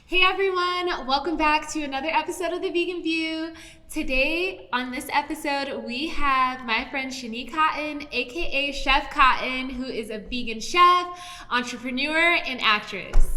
Hey everyone, welcome back to another episode of The Vegan View. Today on this episode, we have my friend Sheenee Cotton, aka Chef Cotton, who is a vegan chef, entrepreneur, and actress.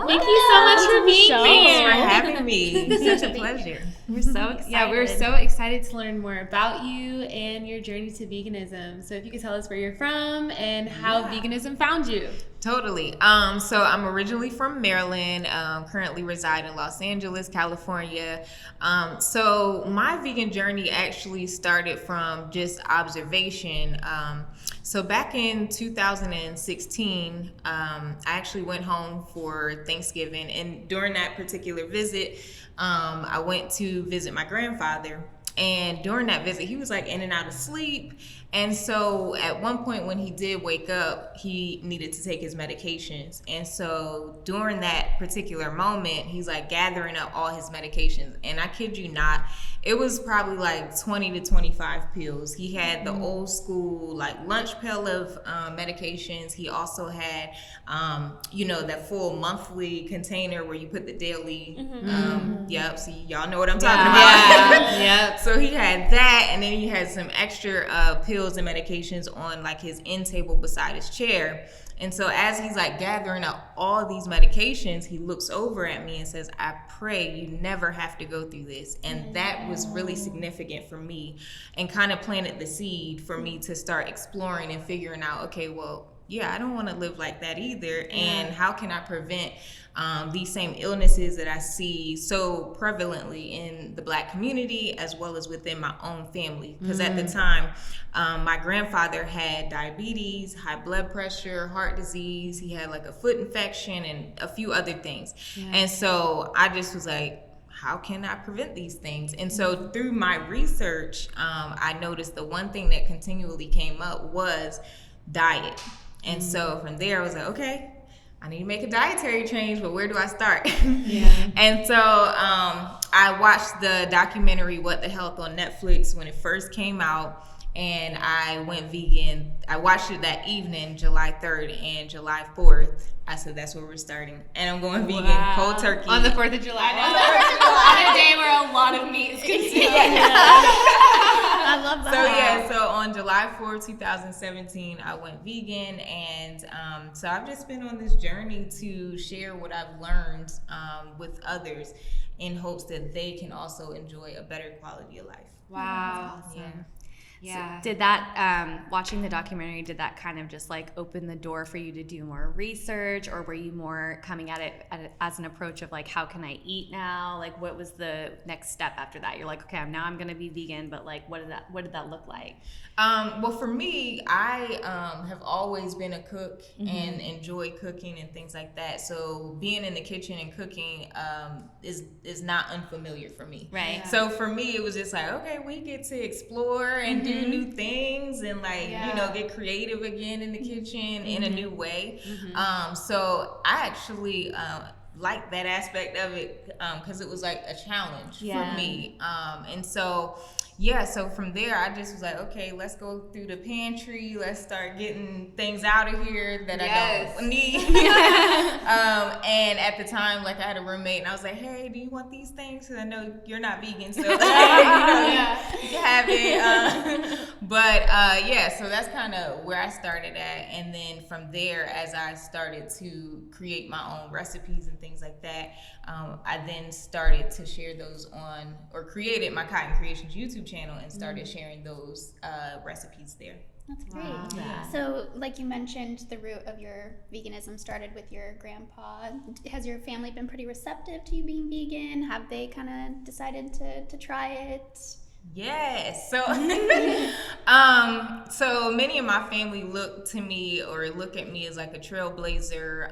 Thank you so much for being here. Thanks for having me. It's such a pleasure. We're so excited. Yeah, we're so excited to learn more about you and your journey to veganism. So if you could tell us where you're from and how veganism found you. Totally. So I'm originally from Maryland, currently reside in Los Angeles, California. So my vegan journey actually started from just observation. So back in 2016, I actually went home for Thanksgiving, and during that particular visit, I went to visit my grandfather. And during that visit, he was like in and out of sleep. And so at one point when he did wake up, he needed to take his medications. And so during that particular moment, he's like gathering up all his medications. And I kid you not, it was probably like 20 to 25 pills. He had the old school like lunch pill of medications. He also had, that full monthly container where you put the daily, see, y'all know what I'm talking about. Yep. So he had that, and then he had some extra pills and medications on like his end table beside his chair. And so as he's like gathering up all these medications, he looks over at me and says, "I pray you never have to go through this." And that was really significant for me and kind of planted the seed for me to start exploring and figuring out, okay, well, yeah, I don't want to live like that either. And how can I prevent these same illnesses that I see so prevalently in the Black community as well as within my own family? Because at the time, my grandfather had diabetes, high blood pressure, heart disease. He had like a foot infection and a few other things. And so I just was like, how can I prevent these things? And so through my research, I noticed the one thing that continually came up was diet. And so from there, I was like, okay, I need to make a dietary change, but where do I start? And so I watched the documentary What the Health on Netflix when it first came out, and I went vegan. I watched it that evening, July 3rd and July 4th. I said, that's where we're starting. And I'm going vegan, cold turkey. On the 4th of July. On a day where a lot of meat is consumed. I love that. So on July 4th, 2017, I went vegan. And so I've just been on this journey to share what I've learned with others in hopes that they can also enjoy a better quality of life. Wow. Awesome. Yeah. So did that, watching the documentary, did that kind of just like open the door for you to do more research, or were you more coming at it as an approach of like, how can I eat now? Like, what was the next step after that? You're like, okay, now I'm going to be vegan, but like, what did that look like? Well, for me, I have always been a cook and enjoy cooking and things like that. So being in the kitchen and cooking is not unfamiliar for me. Right. So for me, it was just like, okay, we get to explore and do new things and like, get creative again in the kitchen in a new way. So I actually like that aspect of it because it was like a challenge for me. And so from there, I just was like, okay, let's go through the pantry. Let's start getting things out of here that I don't need. And at the time, like I had a roommate and I was like, hey, do you want these things? Because I know you're not vegan, so you can have it. So that's kind of where I started at. And then from there, as I started to create my own recipes and things like that, I then started to share those created my Cotton Creations YouTube channel and started sharing those recipes there. That's great. Wow. Yeah. So, like you mentioned, the root of your veganism started with your grandpa. Has your family been pretty receptive to you being vegan? Have they kind of decided to try it? Yes. So, so many of my family look to me or look at me as like a trailblazer.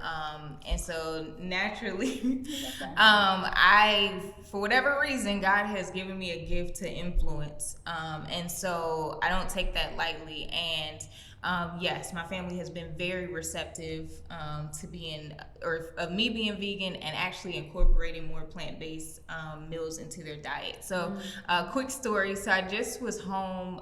And so naturally, for whatever reason, God has given me a gift to influence. And so I don't take that lightly. And yes, my family has been very receptive to me being vegan and actually incorporating more plant-based meals into their diet. So, quick story. So I just was home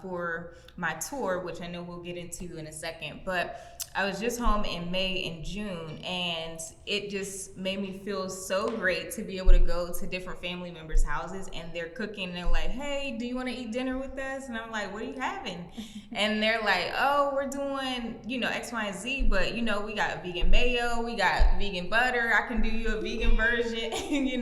for my tour, which I know we'll get into in a second, but I was just home in May and June, and it just made me feel so great to be able to go to different family members' houses, and they're cooking, and they're like, hey, do you want to eat dinner with us? And I'm like, what are you having? And they're like, oh, we're doing, X, Y, and Z, but, we got vegan mayo, we got vegan butter, I can do you a vegan version,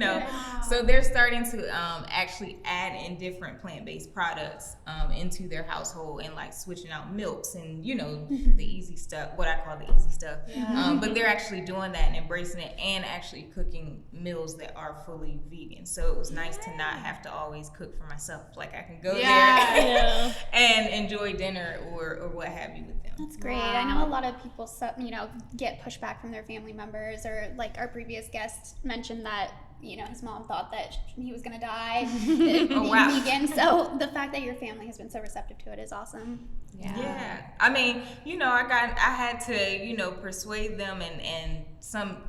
Wow. So they're starting to actually add in different plant-based products into their household and like switching out milks and, the easy stuff, what I call the easy stuff. Yeah. But they're actually doing that and embracing it and actually cooking meals that are fully vegan. So it was nice to not have to always cook for myself. Like I can go there and enjoy dinner or what have you with them. That's great. Wow. I know a lot of people, get pushback from their family members, or like our previous guest mentioned that, his mom thought that he was going to die being vegan. So the fact that your family has been so receptive to it is awesome. Yeah. I mean, I had to, persuade them and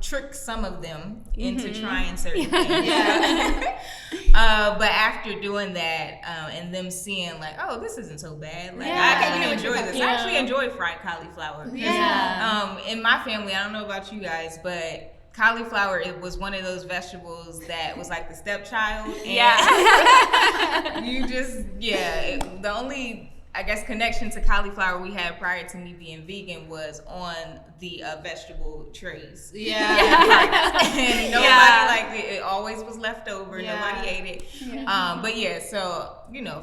trick some of them into trying certain things. But after doing that, and them seeing like, oh, this isn't so bad. Like I can enjoy this. I actually enjoy fried cauliflower. In my family, I don't know about you guys, but cauliflower, it was one of those vegetables that was like the stepchild. And the only, I guess, connection to cauliflower we had prior to me being vegan was on the vegetable trays. And nobody liked it. It always was left over. Nobody ate it. So,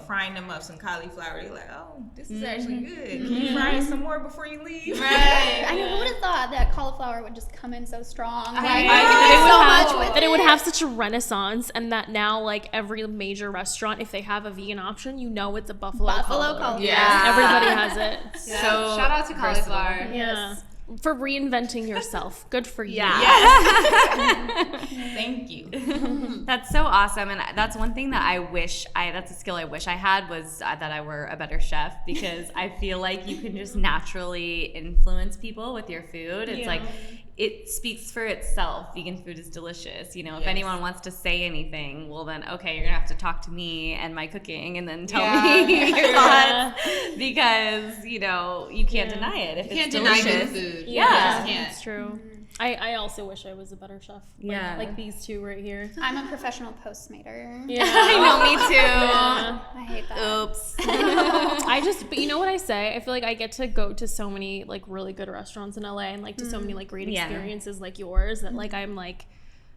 frying them up some cauliflower, they're like, oh, this is actually good. Can you fry it some more before you leave? Right. I know, who would have thought that cauliflower would just come in so strong? That it would have such a renaissance, and that now, like, every major restaurant, if they have a vegan option, it's a buffalo cauliflower. Yeah. Everybody has it. Yeah. So shout out to cauliflower. Yeah. For reinventing yourself. Good for you. Thank you. That's so awesome. And that's one thing that that's a skill I wish I had, was that I were a better chef, because I feel like you can just naturally influence people with your food. It's like, it speaks for itself. Vegan food is delicious. If anyone wants to say anything, well then, okay, you're gonna have to talk to me and my cooking, and then tell me your thoughts, because you can't deny it if it's delicious. Deny good food. That's true. I also wish I was a better chef. Like these two right here. I'm a professional Postmater. I know, me too. I hate that. Oops. But you know what I say? I feel like I get to go to so many like really good restaurants in LA, and like to so many like great experiences like yours, that like I'm like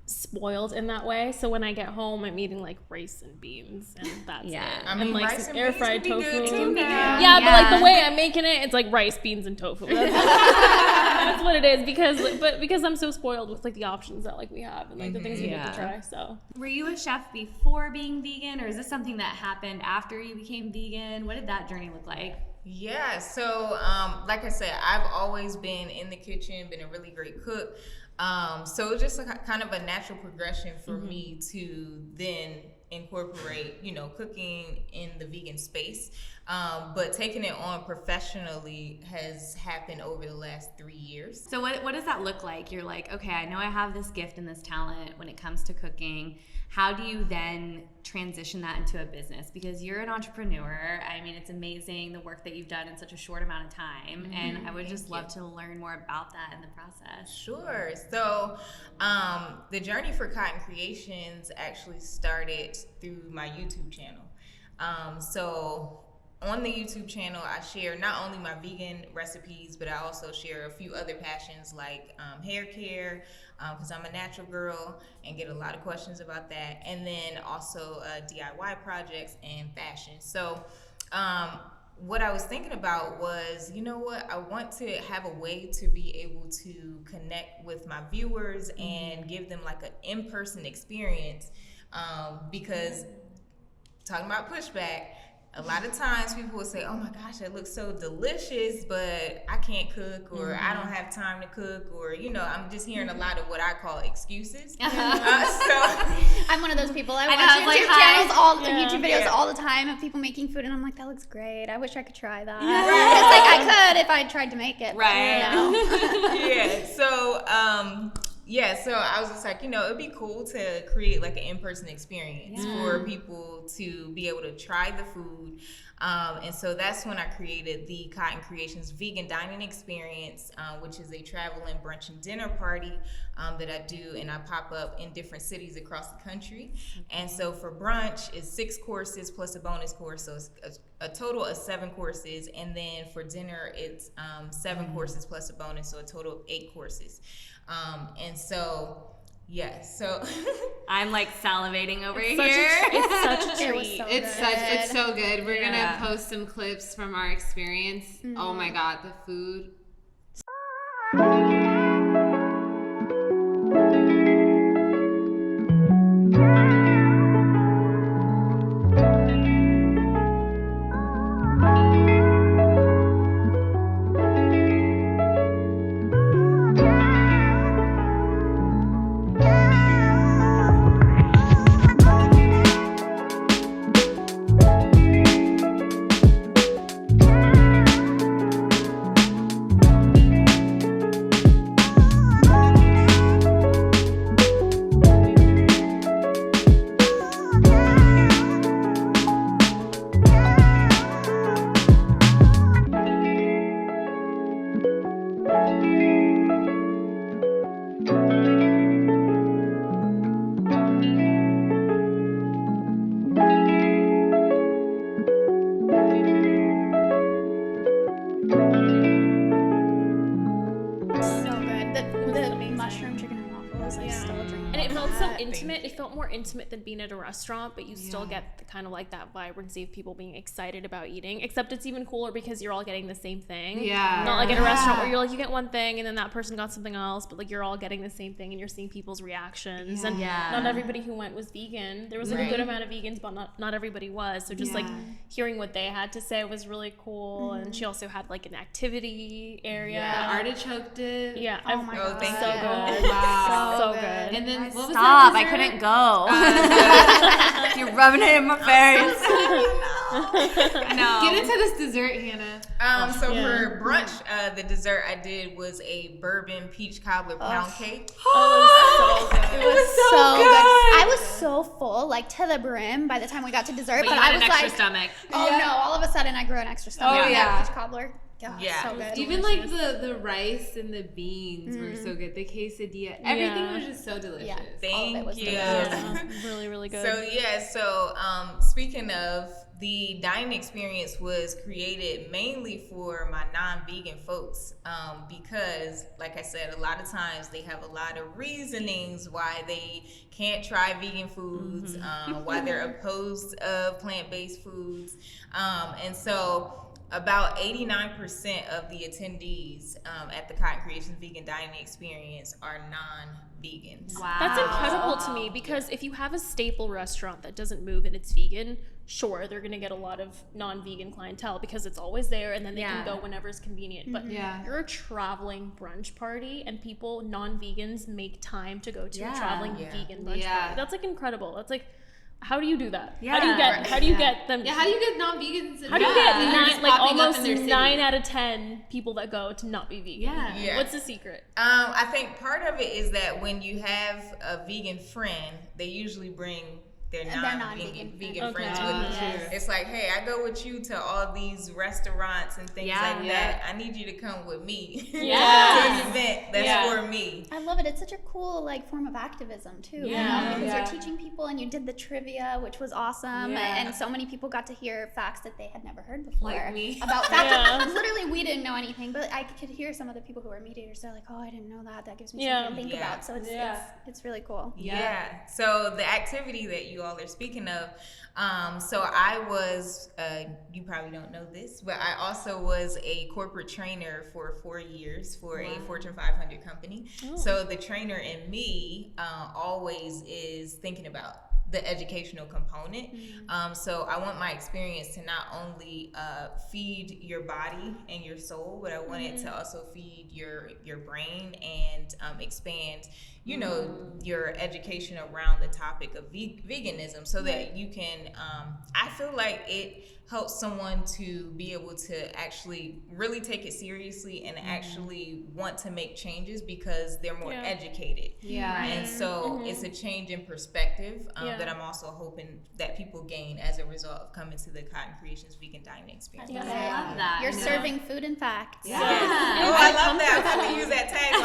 spoiled in that way. So when I get home, I'm eating like rice and beans, and that's it. I mean, and like rice some and air beans fried would be tofu. good too now. But like the way I'm making it, it's like rice, beans, and tofu. That's what it is, because I'm so spoiled with like the options that like we have and like the things we get to try. So were you a chef before being vegan, or is this something that happened after you became vegan? What did that journey look like? Yeah, so like I said, I've always been in the kitchen, been a really great cook. So it's just kind of a natural progression for me to then incorporate, cooking in the vegan space. But taking it on professionally has happened over the last 3 years. So what does that look like? You're like, okay, I know I have this gift and this talent when it comes to cooking. How do you then transition that into a business? Because you're an entrepreneur. I mean, it's amazing the work that you've done in such a short amount of time. And I would just love to learn more about that in the process. Sure. So the journey for Cotton Creations actually started through my YouTube channel. So on the YouTube channel, I share not only my vegan recipes, but I also share a few other passions like hair care, because I'm a natural girl and get a lot of questions about that. And then also DIY projects and fashion. So what I was thinking about was, I want to have a way to be able to connect with my viewers and give them like an in-person experience, because talking about pushback, a lot of times people will say, oh my gosh, that looks so delicious, but I can't cook, or I don't have time to cook, or, you know, I'm just hearing a lot of what I call excuses. So I'm one of those people. I watch YouTube videos all the time of people making food, and I'm like, that looks great. I wish I could try that. It's like I could if I tried to make it. Right. So I was just like, you know, it'd be cool to create like an in-person experience for people to be able to try the food. And so that's when I created the Cotton Creations Vegan Dining Experience, which is a travel and brunch and dinner party that I do, and I pop up in different cities across the country. And so for brunch, it's 6 courses plus a bonus course, so it's a total of 7 courses. And then for dinner, it's 7 courses plus a bonus, so a total of 8 courses. So I'm like salivating over here. It's such a treat. It's so good. We're gonna post some clips from our experience. Oh my God, the food. Intimate. It felt more intimate than being at a restaurant, but you still get the kind of like that vibrancy of people being excited about eating, except it's even cooler because you're all getting the same thing. Not like at a restaurant where you're like, you get one thing and then that person got something else, but like you're all getting the same thing and you're seeing people's reactions. And not everybody who went was vegan. There was like a good amount of vegans, but not everybody was. So just like hearing what they had to say was really cool. And she also had like an activity area. Artichoke dip. Oh my God. Thank so you. Good. Wow. So good. And then what was Stop! that I couldn't go. You're rubbing it in my face. No. Get into this dessert, Hannah. For brunch, the dessert I did was a bourbon peach cobbler pound cake. Oh, it was so good. I was so full, like to the brim, by the time we got to dessert. But you I had was an extra like, stomach. oh no! All of a sudden, I grew an extra stomach. Oh, yeah. Peach cobbler. So good. Even like the rice and the beans were so good. The quesadilla, everything was just so delicious. Yeah. Thank you. Really, really good. So speaking of, the dining experience was created mainly for my non-vegan folks, because, like I said, a lot of times they have a lot of reasonings why they can't try vegan foods, why they're opposed of plant-based foods, and so about 89% of the attendees at the Cotton Creations Vegan Dining Experience are non-vegans. Wow. That's incredible to me, because if you have a staple restaurant that doesn't move and it's vegan, sure, they're going to get a lot of non-vegan clientele because it's always there and then they can go whenever it's convenient. But you're a traveling brunch party and people, non-vegans, make time to go to a traveling vegan brunch party. That's like incredible. That's like, how do you do that? How do you get them? How do you get non-vegans? How do you get almost 9 out of 10 people that go to not be vegan? What's the secret? I think part of it is that when you have a vegan friend, they usually bring their non-vegan friends with them. Yes. It's like, hey, I go with you to all these restaurants and things like that. I need you to come with me to an event that's for me. I love it. It's such a cool like form of activism too. You know? Because you're teaching people, and you did the trivia, which was awesome, and so many people got to hear facts that they had never heard before. Like me. About facts that literally we didn't know anything, but I could hear some of the people who are mediators. They're like, oh, I didn't know that. That gives me something to think about. So it's really cool. Yeah. So the activity that you all are speaking of, so I was, you probably don't know this, but I also was a corporate trainer for 4 years for a Fortune 500 company. So the trainer in me always is thinking about the educational component. So I want my experience to not only feed your body and your soul, but I want it to also feed your brain and expand, you know, your education around the topic of veganism, so that you can, I feel like it helps someone to be able to actually really take it seriously and actually want to make changes because they're more educated. And so it's a change in perspective that I'm also hoping that people gain as a result of coming to the Cotton Creations vegan dining experience. I love that. You're serving food and facts. Oh, I love that. I'm going to use that tagline.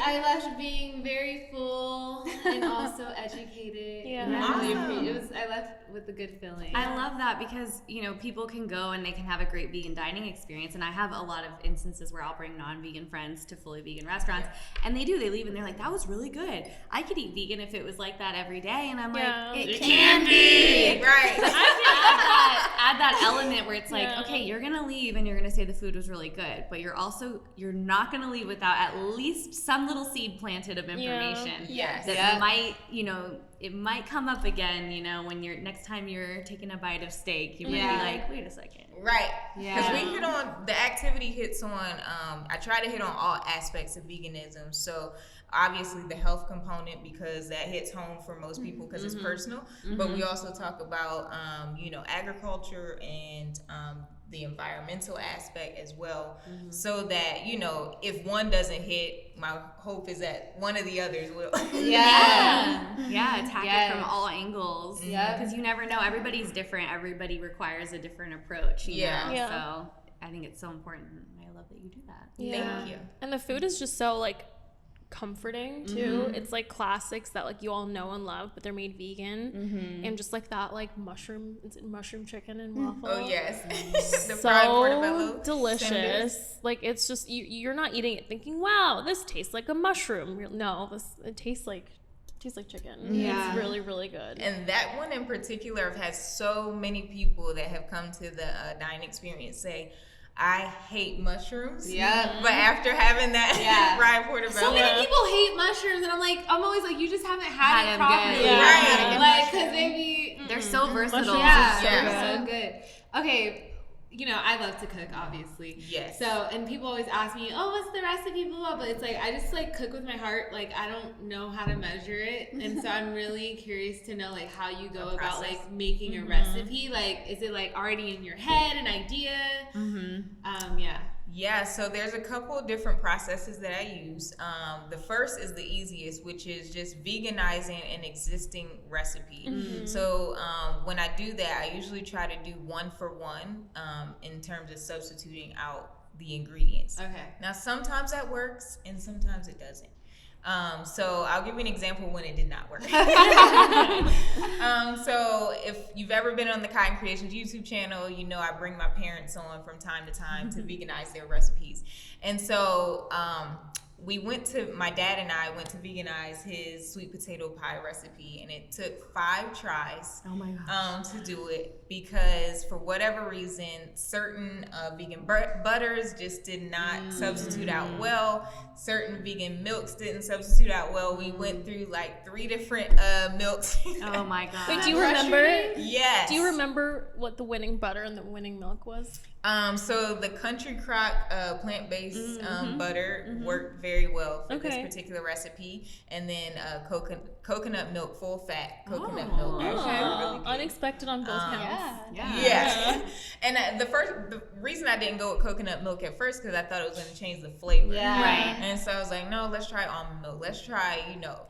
I left being very full and also educated. I left with a good feeling. I love that because, you know, people can go and they can have a great vegan dining experience. And I have a lot of instances where I'll bring non-vegan friends to fully vegan restaurants. And they leave and they're like, that was really good. I could eat vegan if it was like that every day. And I'm like, it can be. Right. Add that element where it's like, okay, you're going to leave and you're going to say the food was really good. But you're not going to leave without at least some little seed planted of information. That might, you know, it might come up again, you know, when next time you're taking a bite of steak, you might be like, wait a second. Right. Because we hit on, the activity hits on, I try to hit on all aspects of veganism. So obviously the health component, because that hits home for most people because it's personal. But we also talk about, you know, agriculture and the environmental aspect as well, so that, you know, if one doesn't hit, my hope is that one of the others will. Attack it from all angles. Because you never know. Everybody's different. Everybody requires a different approach. You know? So I think it's so important. I love that you do that. Thank you. And the food is just so like comforting too. It's like classics that like you all know and love, but they're made vegan. And just like that, like mushroom chicken and waffle. Oh yes. The fried portobello. Delicious. Cinders. Like it's just you're not eating it thinking, wow, this tastes like a mushroom. No, it tastes like chicken. It's really, really good. And that one in particular, I've had so many people that have come to the dining experience say, I hate mushrooms. But after having that fried portobello. So many people hate mushrooms, and I'm always like, you just haven't had it properly. Right. Like, because they be... They're so versatile. So good. Okay. You know, I love to cook, obviously. Yes. So, and people always ask me, oh, what's the recipe, blah, blah, but it's like, I just like cook with my heart. Like, I don't know how to measure it. And so I'm really curious to know like how you go about like making a recipe. Like, is it like already in your head, an idea? Yeah, so there's a couple of different processes that I use. The first is the easiest, which is just veganizing an existing recipe. So when I do that, I usually try to do 1-for-1 in terms of substituting out the ingredients. Okay. Now, sometimes that works and sometimes it doesn't. So I'll give you an example when it did not work. So if you've ever been on the Cotton Creations YouTube channel, you know I bring my parents on from time to time to veganize their recipes. And so my dad and I went to veganize his sweet potato pie recipe, and it took 5 tries to do it, because for whatever reason, certain vegan butters just did not substitute out well. Certain vegan milks didn't substitute out well. We went through like 3 different milks. Oh my god. Wait, do you remember? Yes. Do you remember what the winning butter and the winning milk was? So the Country Crock plant-based butter worked very well for this particular recipe, and then coconut milk, full-fat coconut milk actually really good. Unexpected on both counts. Yeah. And the reason I didn't go with coconut milk at first, because I thought it was going to change the flavor. Right. And so I was like, no, let's try almond milk. Let's try,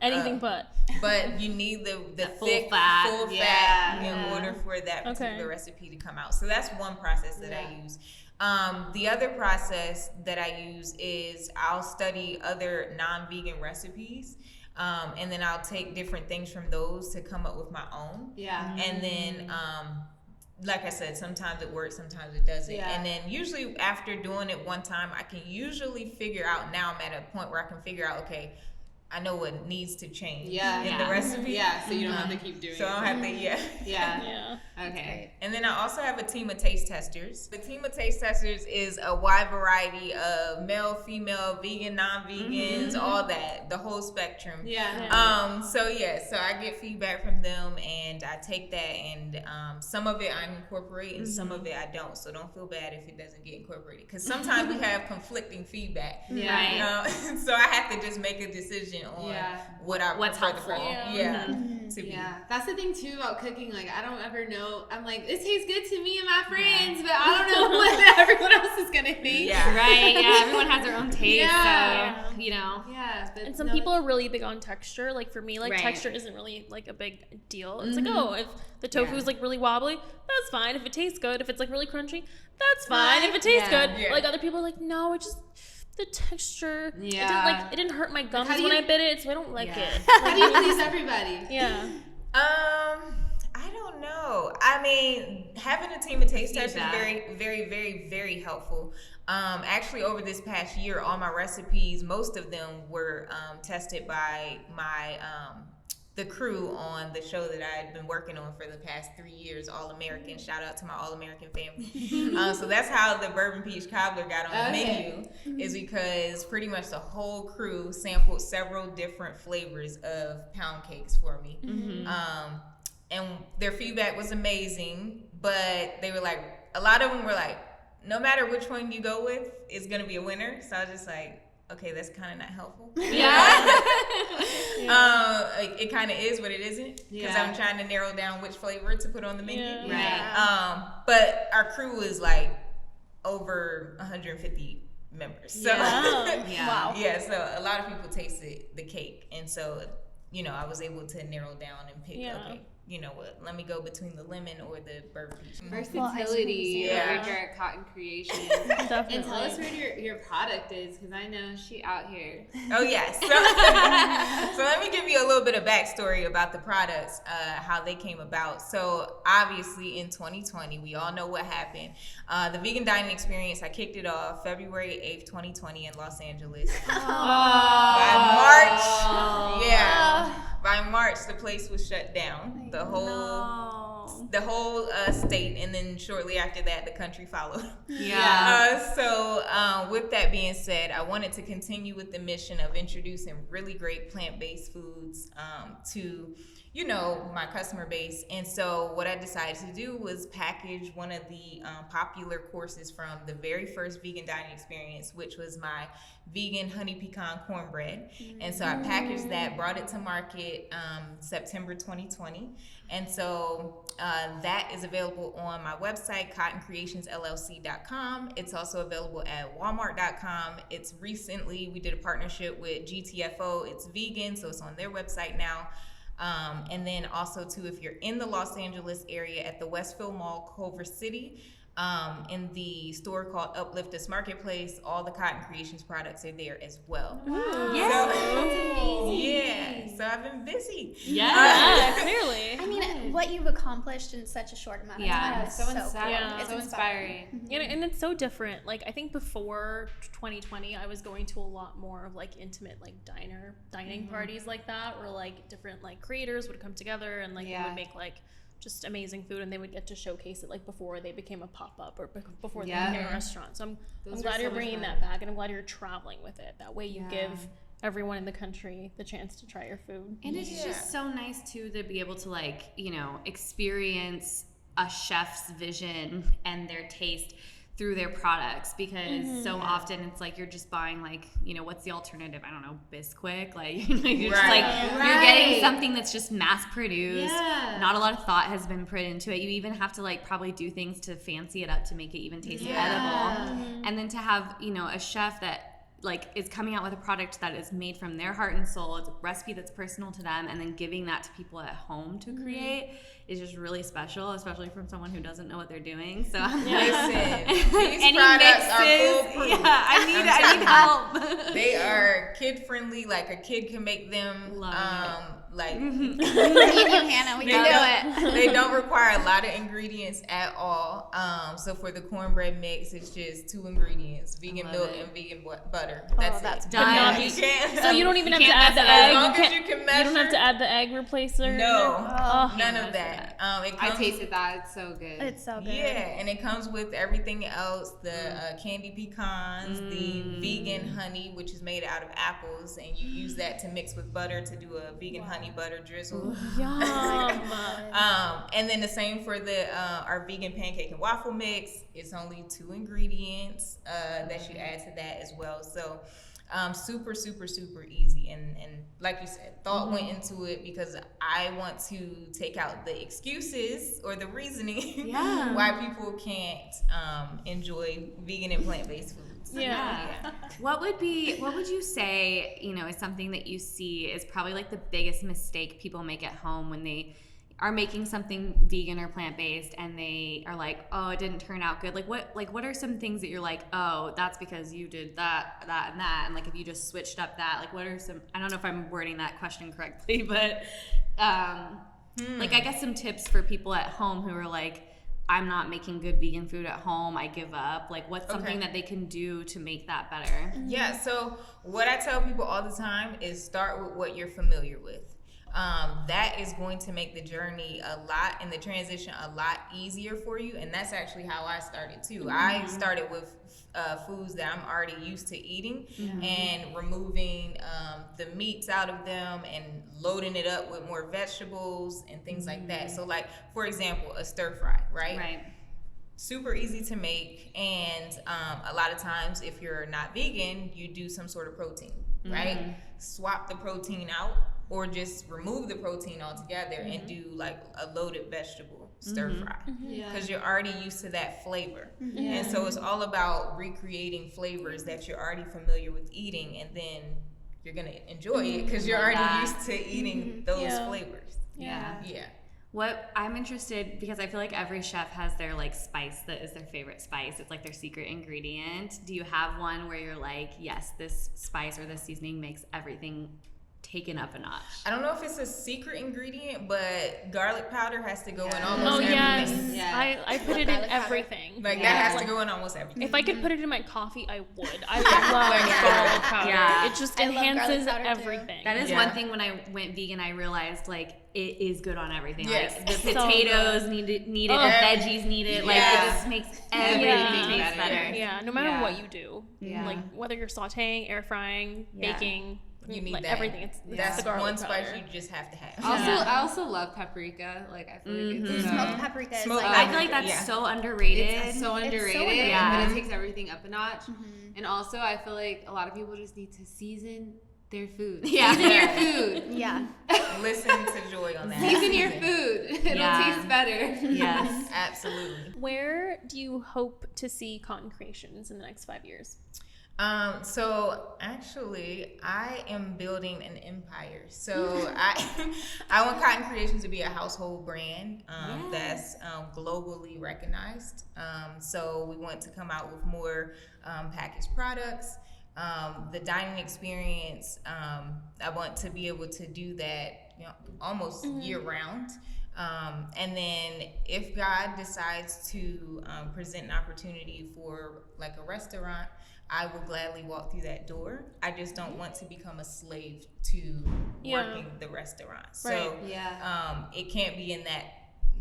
anything but. But you need the full thick, fat in order for that particular recipe to come out. So that's one process that I use. The other process that I use is I'll study other non-vegan recipes. And then I'll take different things from those to come up with my own. And then, like I said, sometimes it works, sometimes it doesn't. And then usually after doing it one time, I can usually figure out, now I'm at a point where I can figure out, okay, I know what needs to change Yeah. in the recipe. Yeah, so you don't have to keep doing it. So I don't have to, Yeah. Yeah. Okay. And then I also have a team of taste testers. The team of taste testers is a wide variety of male, female, vegan, non-vegans, all that, the whole spectrum. Yeah. So I get feedback from them, and I take that, and some of it I incorporate, and some of it I don't. So don't feel bad if it doesn't get incorporated, because sometimes we have conflicting feedback. Yeah. So I have to just make a decision on what's helpful. To be. Yeah, that's the thing too about cooking. Like, I don't ever know. I'm like, it tastes good to me and my friends, but I don't know what everyone else is gonna think. Yeah. Right. Yeah. Everyone has their own taste. Yeah. So, you know. Yeah. But And some people are really big on texture. Like for me, like Right. texture isn't really like a big deal. It's like, oh, if the tofu is like really wobbly, that's fine. If it tastes good, if it's like really crunchy, that's fine. If it tastes good, like other people are like, no, it just the texture. Yeah. It didn't hurt my gums how do when you- I bit it, so I don't like it. How do you please everybody? Yeah. I don't know. I mean, having a team of taste testers is Feedback. very, very, very, very helpful. Actually, over this past year, all my recipes, most of them were tested by my the crew on the show that I had been working on for the past 3 years, All American. Shout out to my All American family. So that's how the bourbon peach cobbler got on the menu, is because pretty much the whole crew sampled several different flavors of pound cakes for me. And their feedback was amazing, but they were like, a lot of them were like, no matter which one you go with, it's gonna be a winner. So I was just like, okay, that's kind of not helpful. It kind of is, but it isn't, because I'm trying to narrow down which flavor to put on the menu. But our crew was like over 150 members. So Wow. so a lot of people tasted the cake, and so I was able to narrow down and pick. Okay, you know what? Let me go between the lemon or the bourbon peach. Versatility over here at Cotton Creations. Definitely. And tell us where your product is, because I know she out here. Oh yes. So let me give you a little bit of backstory about the products, how they came about. So obviously in 2020, we all know what happened. The vegan dining experience, I kicked it off February 8th, 2020 in Los Angeles. By March, the place was shut down. The whole state, and then shortly after that, the country followed. So with that being said, I wanted to continue with the mission of introducing really great plant-based foods to my customer base. And so what I decided to do was package one of the popular courses from the very first vegan dining experience, which was my vegan honey pecan cornbread. And so I packaged that, brought it to market September 2020. And so that is available on my website, cottoncreationsllc.com. It's also available at walmart.com. We did a partnership with GTFO. It's vegan, so it's on their website now. And then also too, if you're in the Los Angeles area at the Westfield Mall, Culver City, in the store called Uplift Us Marketplace, all the Cotton Creations products are there as well. So I've been busy. Clearly. I mean, what you've accomplished in such a short amount of time is so cool. It's inspiring. And it's so different. Like, I think before 2020, I was going to a lot more of like intimate like dining parties like that, where like different like creators would come together and like they would make like just amazing food, and they would get to showcase it like before they became a pop-up or before they became a restaurant. So I'm glad you're bringing that back, and I'm glad you're traveling with it. That way you give everyone in the country the chance to try your food. And it's just so nice too to be able to like, experience a chef's vision and their taste through their products, because so often it's like you're just buying like, what's the alternative? I don't know, Bisquick. Like, you're just like, you're getting something that's just mass produced. Not a lot of thought has been put into it. You even have to like probably do things to fancy it up to make it even taste edible. And then to have, a chef that like is coming out with a product that is made from their heart and soul. It's a recipe that's personal to them, and then giving that to people at home to create is just really special, especially from someone who doesn't know what they're doing. So Listen, these products are foolproof. I need help. They are kid friendly. Like a kid can make them. Like Me and you, Hannah, we can do it. They don't require a lot of ingredients at all. So for the cornbread mix, it's just 2 ingredients: vegan milk and vegan butter. butter. That's that's it. done. Not You be- can't- So you don't even have to can't add the mess it up. egg. As long You as you can measure. don't have to add the egg replacer. No, Oh. none of that. It I comes tasted that. It's so good. It's so good. Yeah, and it comes with everything else, the candy pecans, the vegan honey, which is made out of apples, and you use that to mix with butter to do a vegan honey butter drizzle. Yum. And then the same for the our vegan pancake and waffle mix. It's only 2 ingredients that you add to that as well. So super, super, super easy. And like you said, thought went into it because I want to take out the excuses or the reasoning why people can't enjoy vegan and plant-based foods. Yeah. What would you say, is something that you see is probably like the biggest mistake people make at home when they are making something vegan or plant-based and they are like, oh, it didn't turn out good. What are some things that you're like, oh, that's because you did that, and that, and like if you just switched up that, like what are some, I don't know if I'm wording that question correctly, but like I guess some tips for people at home who are like, I'm not making good vegan food at home, I give up. Like what's something that they can do to make that better? Yeah, so what I tell people all the time is start with what you're familiar with. That is going to make the journey and the transition a lot easier for you. And that's actually how I started too. I started with foods that I'm already used to eating and removing the meats out of them and loading it up with more vegetables and things like that. So like, for example, a stir fry, right? Right. Super easy to make, and a lot of times if you're not vegan, you do some sort of protein, right? Swap the protein out or just remove the protein altogether and do like a loaded vegetable stir fry because you're already used to that flavor. And so it's all about recreating flavors that you're already familiar with eating, and then you're gonna enjoy it because you're already used to eating those flavors. Yeah. Yeah. What I'm interested, because I feel like every chef has their like spice that is their favorite spice. It's like their secret ingredient. Do you have one where you're like, yes, this spice or this seasoning makes everything taken up a notch? I don't know if it's a secret ingredient, but garlic powder has to go in almost Oh everything. yes, Yeah. I put it in everything. Like that has to go in almost everything. If I could put it in my coffee, I would. I love garlic powder. Yeah. It just I love garlic enhances powder, too. everything. That is Yeah. one thing when I went vegan, I realized like it is good on everything. Yes. Like the So potatoes need it, the veggies need it. Like Yeah. it just makes everything Yeah. taste better. Yeah, no matter Yeah. what you do, Yeah. like whether you're sautéing, air frying, Yeah. baking, You need like that. everything. It's That's the garlic one spice powder. you just have to have. I also love paprika. Like I feel like it's Smoked paprika is Smoked like I feel like that's Yeah. so underrated. It's so underrated, underrated. Yeah. but it takes everything up a notch. And also, I feel like a lot of people just need to season their food. Yeah. Season your food. Yeah. Listen to Joy on that. Season your food. It'll Yeah. taste better. Yes. Absolutely. Where do you hope to see Cotton Creations in the next 5 years? So actually, I am building an empire. So I want Cotton Creations to be a household brand that's globally recognized. So we want to come out with more packaged products. The dining experience, I want to be able to do that, almost year round. And then if God decides to present an opportunity for like a restaurant, I will gladly walk through that door. I just don't want to become a slave to working the restaurant. So it can't be in that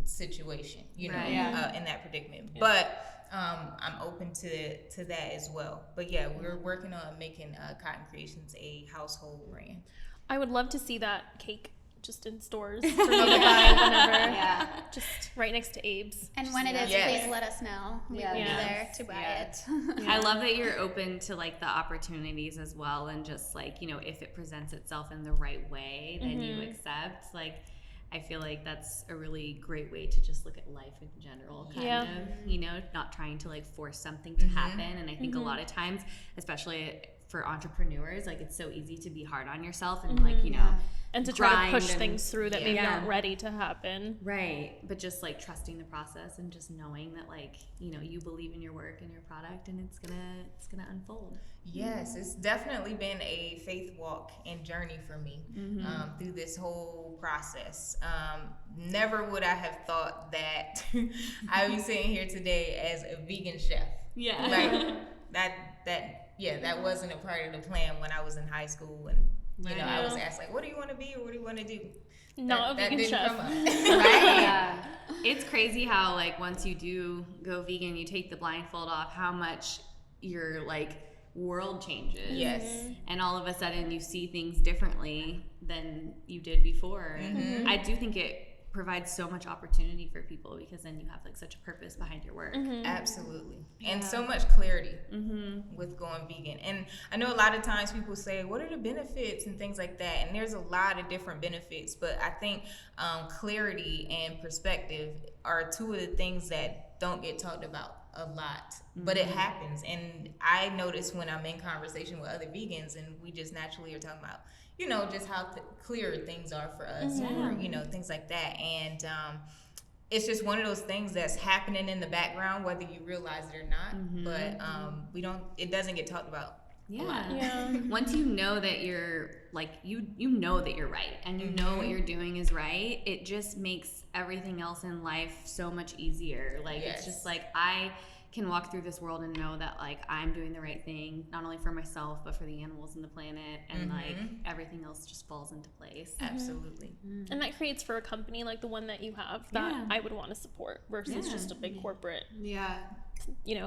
situation, in that predicament. Yeah. But I'm open to that as well. But yeah, we're working on making Cotton Creations a household brand. I would love to see that cake just in stores for me to buy whenever. Just right next to Abe's. And when it is, Yes. please let us know. We will be there to buy it. I love that you're open to like the opportunities as well, and just like, if it presents itself in the right way, then you accept. Like, I feel like that's a really great way to just look at life in general, kind of, not trying to like force something to happen. And I think a lot of times, especially for entrepreneurs, like it's so easy to be hard on yourself and like, and to try to push grind things through that maybe Yeah. aren't ready to happen. Right. But just like trusting the process and just knowing that like, you believe in your work and your product, and it's gonna unfold. Yes, it's definitely been a faith walk and journey for me through this whole process. Never would I have thought that I would be sitting here today as a vegan chef. Yeah. Like, that wasn't a part of the plan when I was in high school, and you know, I was asked like, what do you want to be or what do you want to do? Not a vegan chef. Right? Yeah. It's crazy how like once you do go vegan, you take the blindfold off, how much your like world changes. Yes. And all of a sudden you see things differently than you did before. Mm-hmm. I do think it provides so much opportunity for people because then you have like such a purpose behind your work. Absolutely. And so much clarity with going vegan. And I know a lot of times people say, what are the benefits and things like that? And there's a lot of different benefits, but I think clarity and perspective are two of the things that don't get talked about a lot, but it happens. And I notice when I'm in conversation with other vegans and we just naturally are talking about, you know, just how clear things are for us, or, you know, things like that. And it's just one of those things that's happening in the background, whether you realize it or not. But it doesn't get talked about. Yeah. Once you know that you're like, you know that you're right and you know what you're doing is right, it just makes everything else in life so much easier. Like, it's just like, I can walk through this world and know that like I'm doing the right thing, not only for myself but for the animals and the planet, and like everything else just falls into place. Absolutely. And that creates for a company like the one that you have that I would want to support versus just a big corporate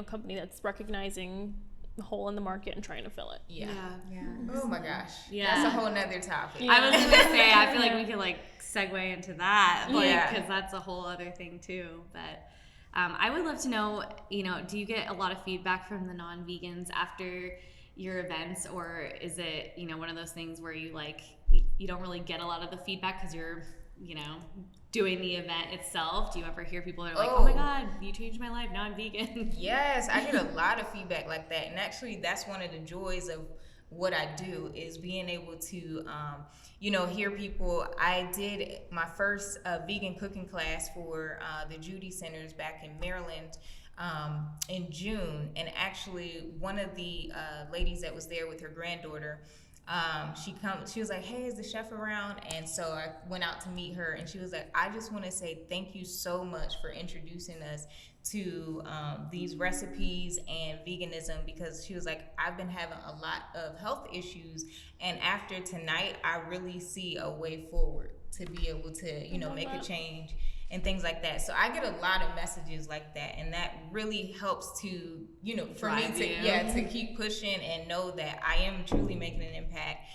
company that's recognizing the hole in the market and trying to fill it. Oh my gosh, that's a whole nother topic. I was gonna say, I feel like we could like segue into that, because that's a whole other thing too. But I would love to know, you know, do you get a lot of feedback from the non-vegans after your events, or is it, you know, one of those things where you like, you don't really get a lot of the feedback because you're, you know, doing the event itself? Do you ever hear people that are like, oh my God, you changed my life, now I'm vegan? Yes, I get a lot of feedback like that. And actually that's one of the joys of what I do, is being able to, hear people. I did my first vegan cooking class for the Judy Centers back in Maryland in June. And actually one of the ladies that was there with her granddaughter, she was like, hey, is the chef around? And so I went out to meet her, and she was like, I just want to say thank you so much for introducing us to these recipes and veganism, because she was like, I've been having a lot of health issues, and after tonight I really see a way forward to be able to make a change and things like that. So I get a lot of messages like that, and that really helps to, for me to keep pushing and know that I am truly making an impact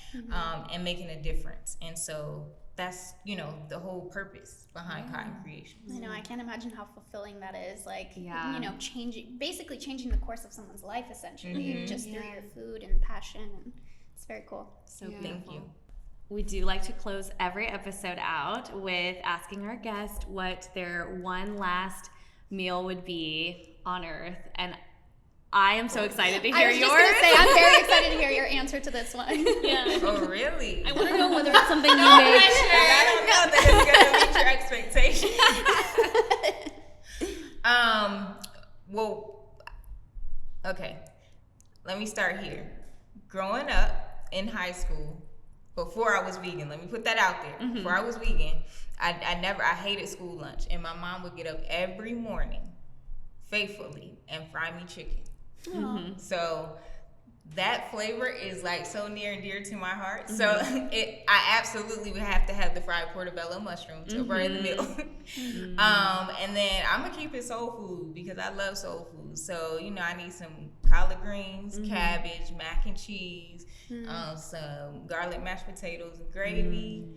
and making a difference. And so that's, the whole purpose behind Cotton Creations. I know, I can't imagine how fulfilling that is. Like, basically changing the course of someone's life, essentially, just through your food and passion. And it's very cool. So thank you. We do like to close every episode out with asking our guest what their one last meal would be on Earth. And I am so excited to hear yours. I was just going to say, I'm very excited to hear your answer to this one. Yeah. Oh, really? I want to know whether it's something you make. I don't know that it's going to meet your expectations. Okay. Let me start here. Growing up in high school, before I was vegan, let me put that out there. Before I was vegan, I hated school lunch, and my mom would get up every morning faithfully and fry me chicken. So that flavor is like so near and dear to my heart. So I absolutely would have to have the fried portobello mushrooms over in the meal. And then I'm gonna keep it soul food because I love soul food. So I need some collard greens, cabbage, mac and cheese, some garlic mashed potatoes and gravy.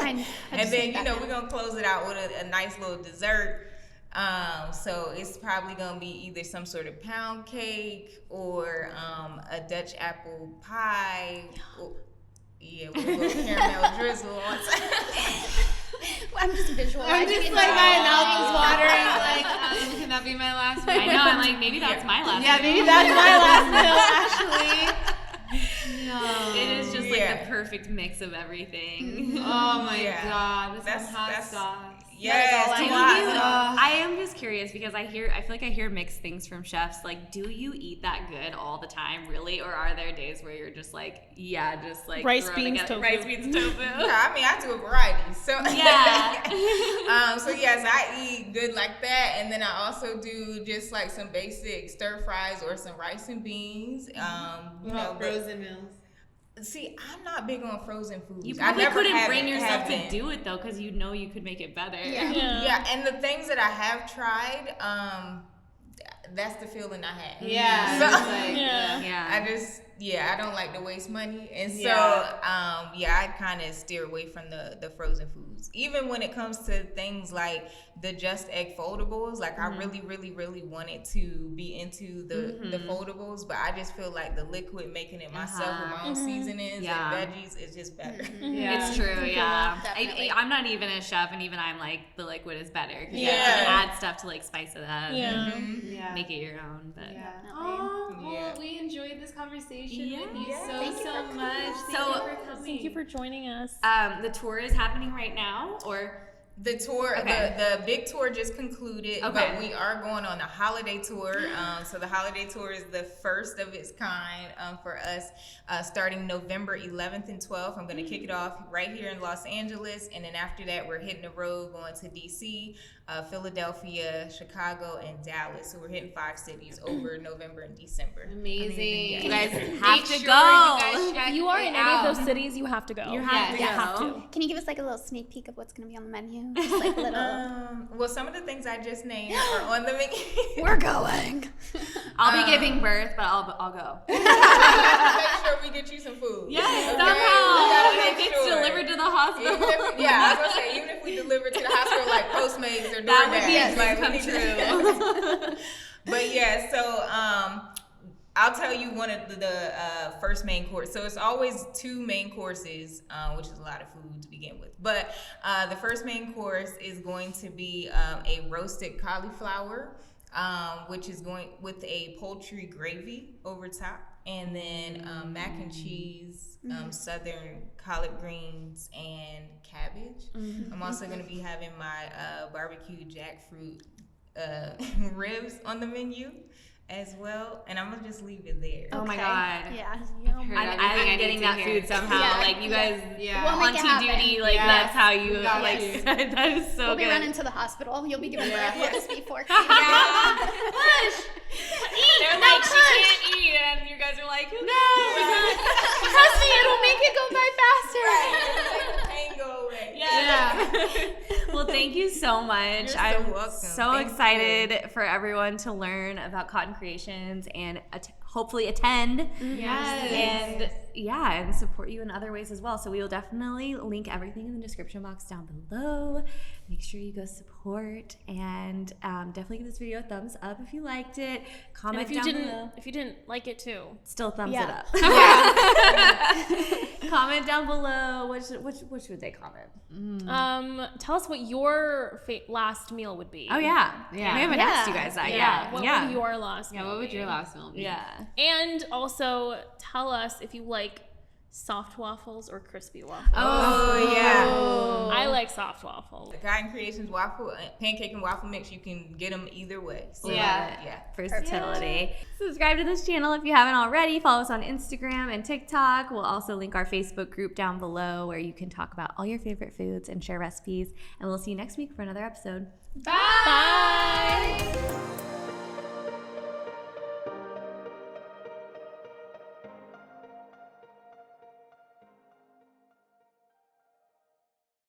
And then we're gonna close it out with a nice little dessert. So it's probably gonna be either some sort of pound cake or a Dutch apple pie. With a little caramel drizzle on top. I'm just visualizing. I'm just like, my mouth is watering. Like, can that be my last meal? I know. I'm like, maybe that's my last meal. Yeah, maybe that's my last meal, actually. No. It is just like the perfect mix of everything. Oh my God. This is hot sauce. Yes, Do you, twice. I am just curious because I feel like I hear mixed things from chefs. Like, do you eat that good all the time, really? Or are there days where you're just like, just like rice, beans, tofu. Rice, beans, tofu. Yeah, I mean, I do a variety. So Yeah. so yes, I eat good like that, and then I also do just like some basic stir fries or some rice and beans. You know, frozen meals. See, I'm not big on frozen foods. You I probably never couldn't bring yourself have to been. do it though, because you know you could make it better. Yeah, and the things that I have tried, that's the feeling I have. Yeah. So, it's like, I don't like to waste money, and so Yeah. I kind of steer away from the frozen foods. Even when it comes to things like the Just Egg foldables, like I really, really, really wanted to be into the foldables, but I just feel like the liquid, making it myself with my own seasonings and veggies is just better. Yeah. It's true, yeah. Definitely. I'm not even a chef, and even I'm like, the liquid is better. 'Cause you Yeah. can add stuff to like spice it up and Yeah. make it your own. But Oh, well, Yeah. we enjoyed this conversation Yeah. with you Yeah. so Thank you for much. So- Thank you for coming. Thank you for joining us. the tour is happening right now, or The tour, Okay. the big tour just concluded, Okay. but we are going on a holiday tour. So the holiday tour is the first of its kind for us, starting November 11th and 12th. I'm going to kick it off right here in Los Angeles, and then after that, we're hitting the road, going to DC, Philadelphia, Chicago, and Dallas. So we're hitting 5 cities over November and December. Amazing. you guys have Make to sure go. You guys check If you are it in out. any of those cities, you have to go. You have to You go. have to. Can you give us like a little sneak peek of what's going to be on the menu? Just like a little. Well, some of the things I just named are on the menu. We're going. I'll be giving birth, but I'll go. Make sure we get you some food. Yes, Okay? somehow. We gotta If make it's sure. delivered to the hospital. Even if, I was gonna say, even if we deliver to the hospital like Postmates or DoorDash, That would be a like, dream we come need to- But yeah, so I'll tell you one of the first main course. So it's always 2 main courses, which is a lot of food to begin with. But the first main course is going to be a roasted cauliflower, which is going with a poultry gravy over top, and then mac and cheese, southern collard greens, and cabbage. I'm also going to be having my barbecue jackfruit ribs on the menu as well, and I'm gonna just leave it there. Oh my god. Yeah. I'm getting that food somehow. Yeah. Like you guys We'll make it auntie happen. duty, like Yes. that's how you We got like you. that is so We'll be good. running to the hospital. You'll be giving birth. We'll just be forced. They're like, she can't eat, and you guys are like, no. Trust me, it'll make it go by faster. Make the pain go away. Yeah. Well, thank you so much. You're so I'm welcome. so Thank excited for everyone to learn about Cotton Creations and hopefully attend. Yes. And support you in other ways as well. So we will definitely link everything in the description box down below. Make sure you go support, and definitely give this video a thumbs up if you liked it. And Comment if you down didn't, below. if you didn't like it too, Still thumbs Yeah. it up. Comment down below. What should they comment? tell us what your last meal would be. Oh yeah. Yeah. We haven't asked you guys that yet. What Yeah. would your last meal What would be? your last meal be? Yeah. And also tell us if you like soft waffles or crispy waffles. Oh yeah. I like soft waffles. The Cotton Creations pancake and waffle mix, you can get them either way. So, Yeah. yeah. Versatility. Subscribe to this channel if you haven't already. Follow us on Instagram and TikTok. We'll also link our Facebook group down below where you can talk about all your favorite foods and share recipes. And we'll see you next week for another episode. Bye.